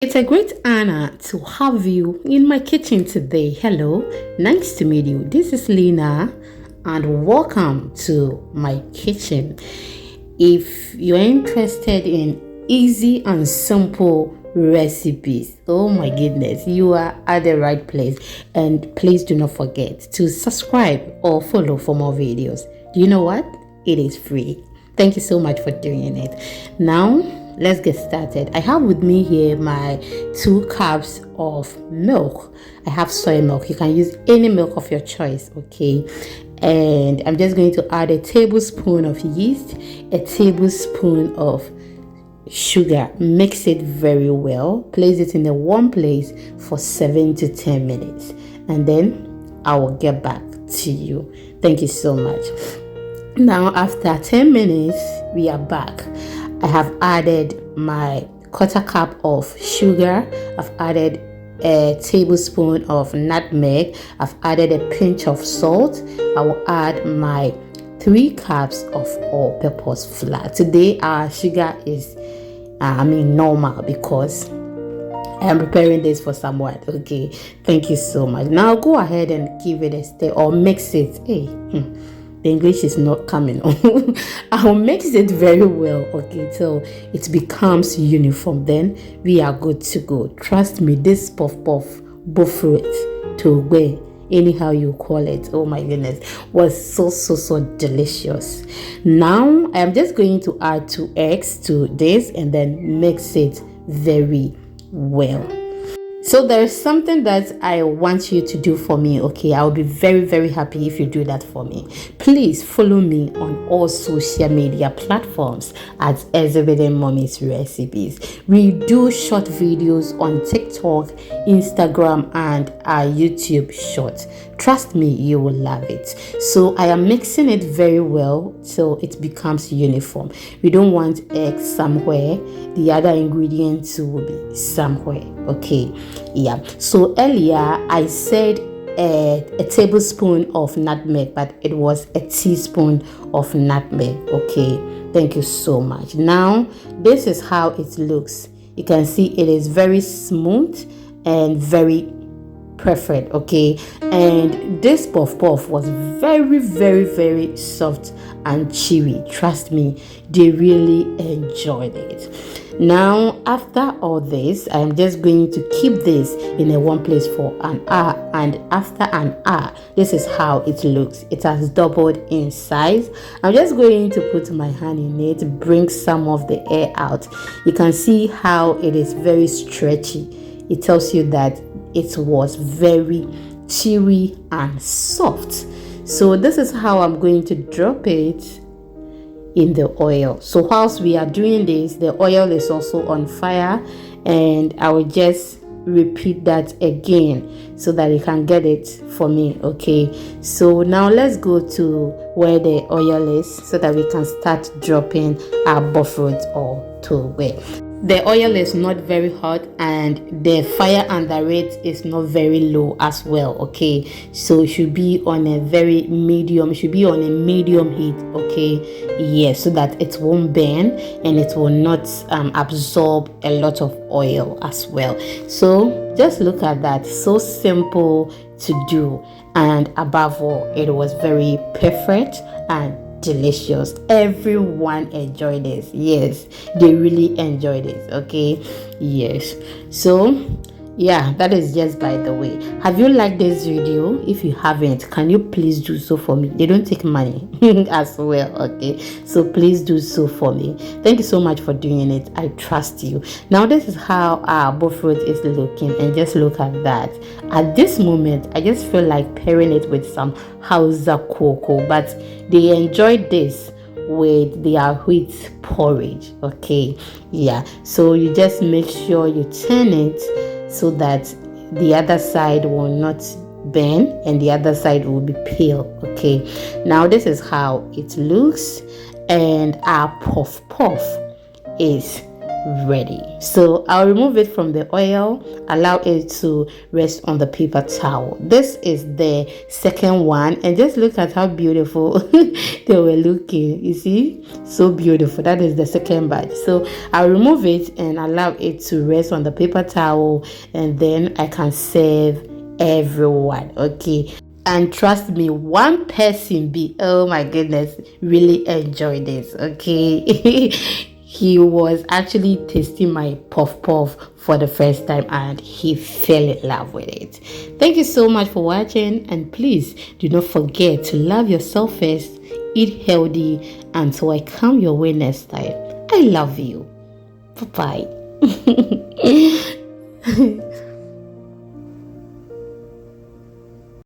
It's a great honor to have you in my kitchen today. Hello, nice to meet you. This is Lena, and welcome to my kitchen. If you're interested in easy and simple recipes, oh my goodness, you are at the right place. And please do not forget to subscribe or follow for more videos. Do you know what? It is free. Thank you so much for doing it. Now, let's get started. I have with me here my 2 cups of milk. I have soy milk. You can use any milk of your choice, okay? And I'm just going to add a tablespoon of yeast, a tablespoon of sugar. Mix it very well. Place it in a warm place for 7 to 10 minutes. And then I will get back to you. Thank you so much. Now, after 10 minutes, we are back. I have added my 1/4 cup of sugar. I've added a tablespoon of nutmeg. I've added a pinch of salt. I will add my 3 cups of all-purpose flour. Today, our sugar is, normal because I am preparing this for someone. Okay, thank you so much. Now, go ahead and give it a stir or mix it. The English is not coming on. I'll mix it very well, okay, till it becomes uniform. Then we are good to go. Trust me, this bofrot, toogbei, anyhow you call it, oh my goodness, was so delicious. Now I am just going to add 2 eggs to this and then mix it very well. So there is something that I want you to do for me, okay? I'll be very happy if you do that for me. Please follow me on all social media platforms at Ezebeden Mommy's Recipes. We do short videos on TikTok, Instagram, and our YouTube short. Trust me, you will love it. So I am mixing it very well till it becomes uniform. We don't want eggs somewhere, the other ingredients will be somewhere, okay? Yeah, so earlier I said a tablespoon of nutmeg, but it was a teaspoon of nutmeg, okay? Thank you so much. Now this is how it looks. You can see it is very smooth and very perfect, okay? And this puff was very soft and chewy. Trust me, they really enjoyed it. Now, after all this, I'm just going to keep this in a one place for an hour, and after an hour, this is how it looks. It has doubled in size. I'm just going to put my hand in it, bring some of the air out. You can see how it is very stretchy. It tells you that it was very chewy and soft. So this is how I'm going to drop it in the oil. So whilst we are doing this, the oil is also on fire, and I will just repeat that again so that you can get it for me, okay? So now let's go to where the oil is so that we can start dropping our bofrot or toogbei. The oil is not very hot and the fire under it is not very low as well, okay? So it should be on a very medium, it should be on a medium heat, okay? Yes, so that it won't burn and it will not absorb a lot of oil as well. So just look at that, so simple to do, and above all, it was very perfect and delicious. Everyone enjoyed this. Yes, they really enjoyed it, okay? Yes. So yeah, that is just by the way. Have you liked this video? If you haven't, can you please do so for me? They don't take money as well, okay? So please do so for me. Thank you so much for doing it. I trust you. Now this is how our bofrot is looking, and just look at that. At this moment, I just feel like pairing it with some Hausa cocoa, but they enjoyed this with their wheat porridge, okay? Yeah, so you just make sure you turn it so that the other side will not burn and the other side will be pale, okay? Now this is how it looks, and our puff is ready. So I'll remove it from the oil, allow it to rest on the paper towel. This is the second one, and just look at how beautiful they were looking. You see, so beautiful. That is the second batch. So I'll remove it and allow it to rest on the paper towel, and then I can serve everyone. Okay. And trust me, one person oh my goodness, really enjoyed this. Okay. He was actually tasting my puff puff for the first time and he fell in love with it. Thank you so much for watching, and please do not forget to love yourself first, eat healthy, until I come your way next time. I love you. Bye bye.